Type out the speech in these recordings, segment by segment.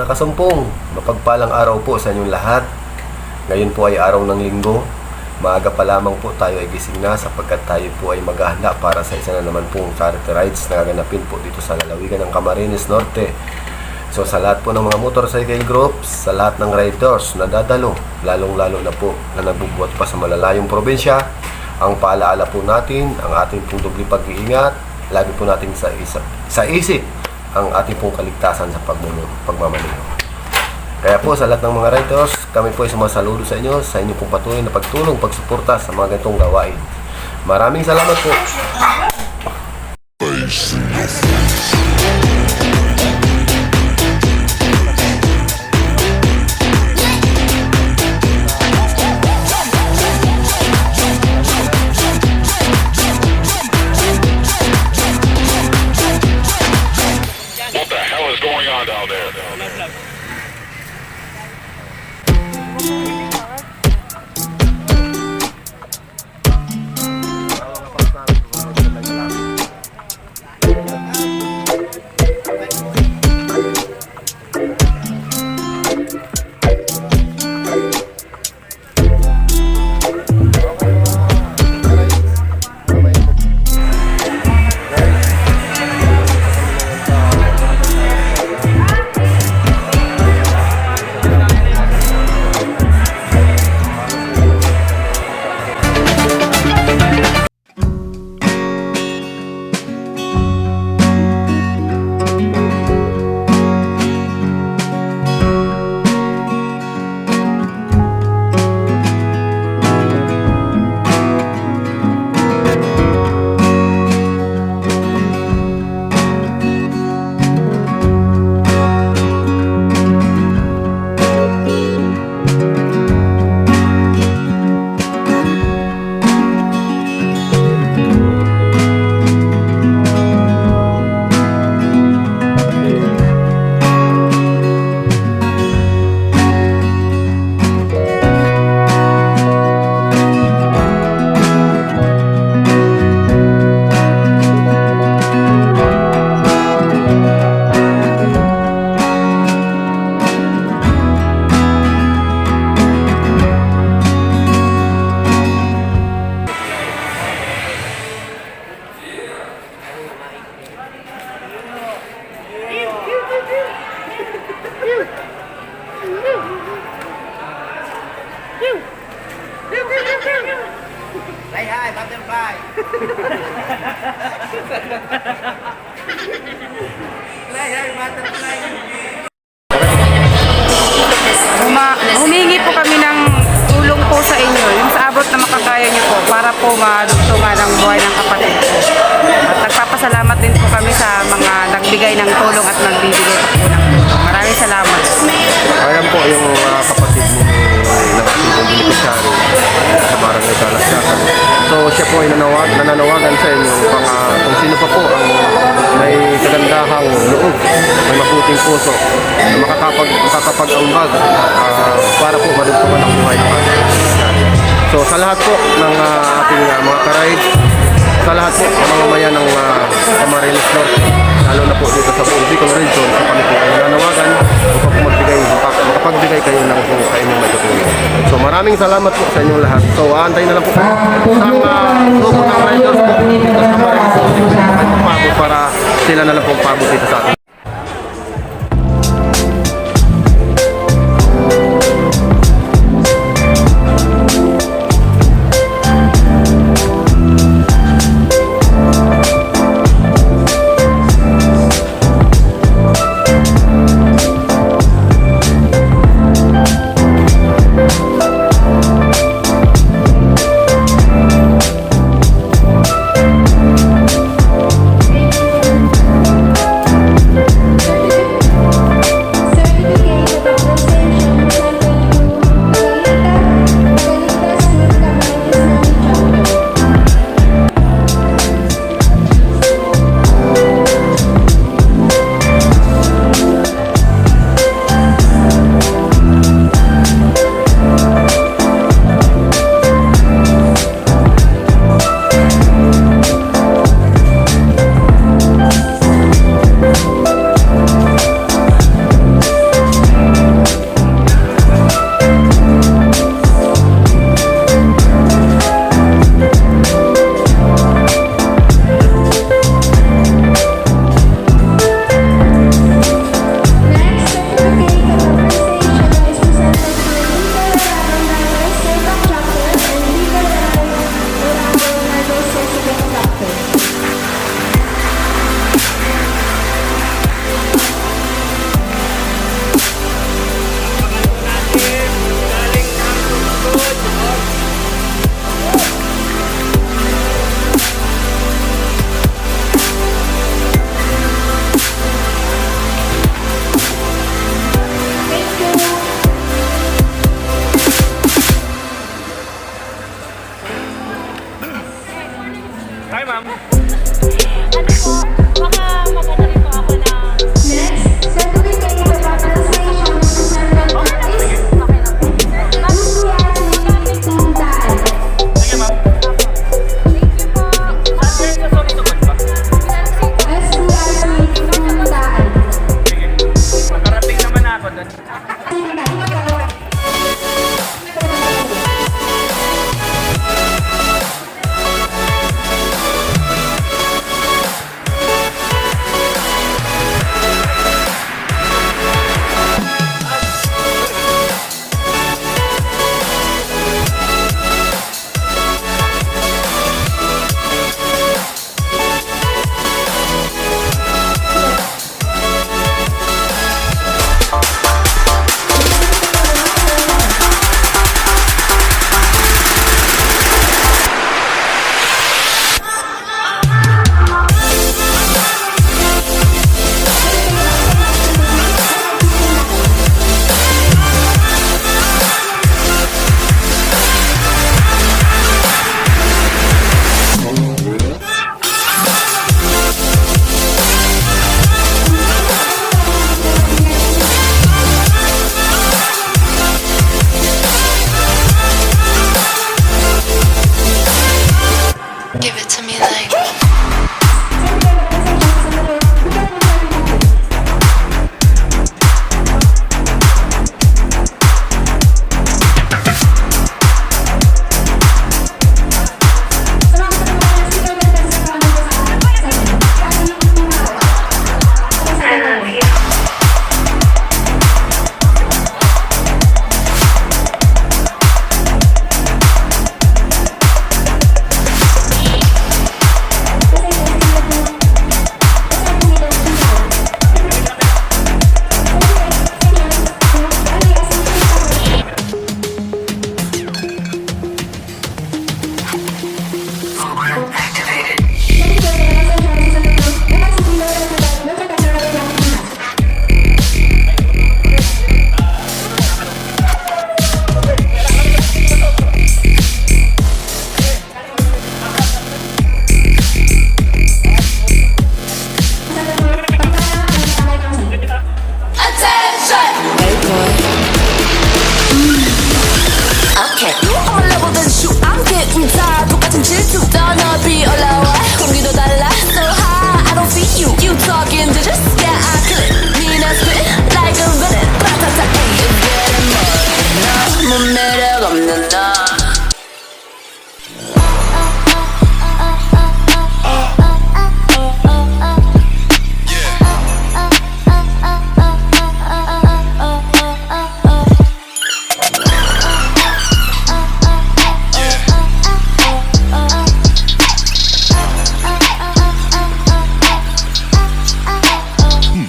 Mga kasumpong, mapagpalang araw po sa inyong lahat. Ngayon po ay araw ng linggo. Maaga pa lamang po tayo ay gising na sapagkat tayo po ay maghahanda para sa isa na naman pong charity rides na gaganapin po dito sa lalawigan ng Camarines Norte. So sa lahat po ng mga motorcycle groups, sa lahat ng riders na dadalo, lalong-lalo na po na nagbubuhat pa sa malalayong probinsya, ang paalaala po natin, ang ating pong doble pag-iingat, lagi po natin sa isip ang ating pong kaligtasan sa pagmamaneho. Kaya po sa lahat ng mga riders, kami po ay sumasaludo sa inyo pong patuloy na pagtulong, pagsuporta sa mga ganitong gawain. Maraming salamat po. Say hi, butterfly. Say hi, butterfly. Humingi po kami ng tulong po sa inyo, yung sa abot na makakaya niyo po para po madugtungan ang buhay ng kapatid ko. At nagpapasalamat din po kami sa mga nagbigay ng tulong at nagbibigay pa po ng tulong. Maraming salamat. Ayan po yung kapatid mo ng ating beneficiary sa Barangay Kalasyakan. So siya po ay nananawagan sa inyo kung sino pa po ang may kagandahang loob, may mabuting puso na makakapag-ambag para po madugtungan ang buhay ng ating beneficiary. So sa lahat po ng ating mga ka-ride, sa lahat po ng mga maya ng Camarines Norte, lalo na po dito sa buong Bicol Region, sa kami po ay nananawagan upang makapagbigay kayo ng sa inyong matutulong. So maraming salamat po sa inyong lahat. So aantay na lang po isang grupo ng riders po dito sa Camarines Norte para sila na lang po pabot dito sa atin.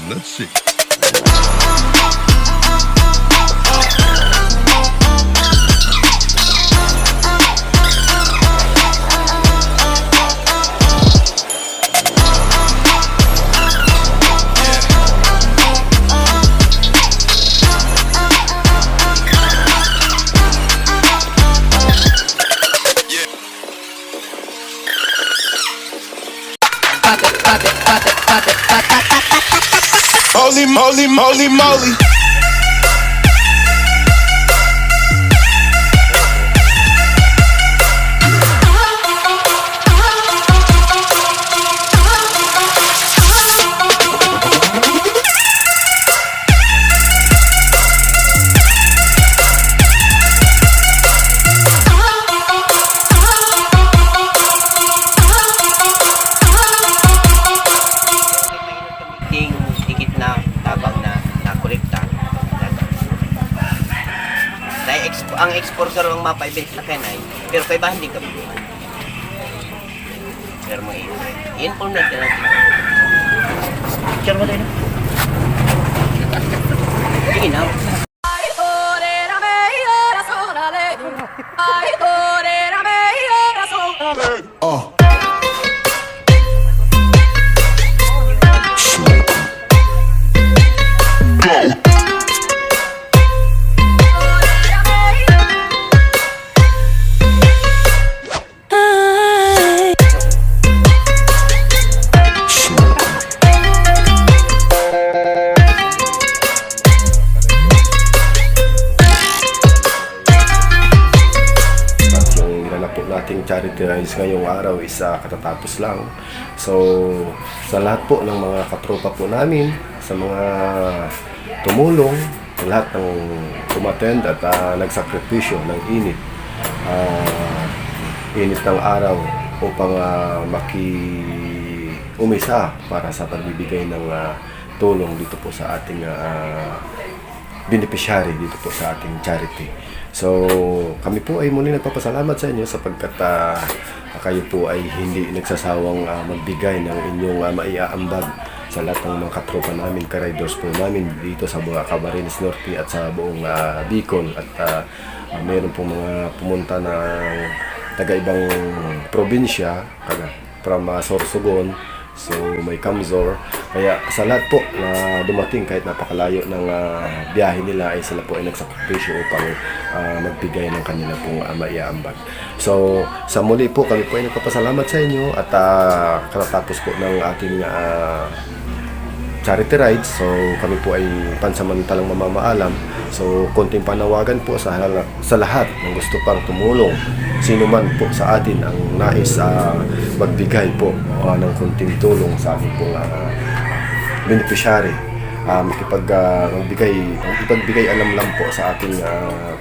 Let's see. Holy moly, moly, moly. Ting tikit na tabang na nakolekta. Dahil ang exporter ang mapaibig sa kanay, pero kay ba hindi kami buwan. Pero mo yun po na natin. Picture mo tayo na. Sige na. Oh. Nating charity rides ngayong araw is katatapos lang. So sa lahat po ng mga katropa po namin, sa mga tumulong, lahat ng umattend at nagsakripisyo ng init ng araw upang makiumisa para sa pagbibigay ng tulong dito po sa ating beneficiary dito po sa ating charity. So, kami po ay muli nagpapasalamat sa inyo sapagkat kayo po ay hindi nagsasawang magbigay ng inyong maiaambag sa lahat ng mga katropa namin, ka-riders po namin dito sa mga Camarines Norte at sa buong Bicol. At mayroon po mga pumunta ng taga-ibang probinsya, from Sorsogon, so may Kamzor. Kaya sa lahat po na dumating kahit napakalayo ng biyahe nila ay sila po ay nagsakripisyo upang magbigay ng kanila pong maiaambag. So sa muli po kami po ay nagpapasalamat sa inyo at katatapos po ng ating charity rides. So kami po ay pansamantalang mamamaalam. So konting panawagan po sa lahat ng gusto pang tumulong, sino man po sa atin ang nais magbigay po ng konting tulong sa ating pong beneficiary, ipagbigay alam lang po sa ating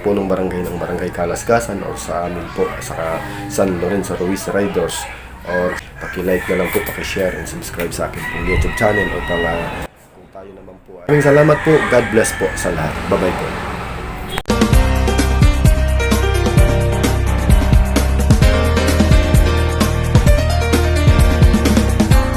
punong barangay ng Barangay Kalasgasan o sa amin po sa San Lorenzo Ruiz Riders, or paki-like na lang po, paki-share and subscribe sa akin pong YouTube channel upang kung tayo naman po. Maraming salamat po. God bless po sa lahat. Bye-bye po.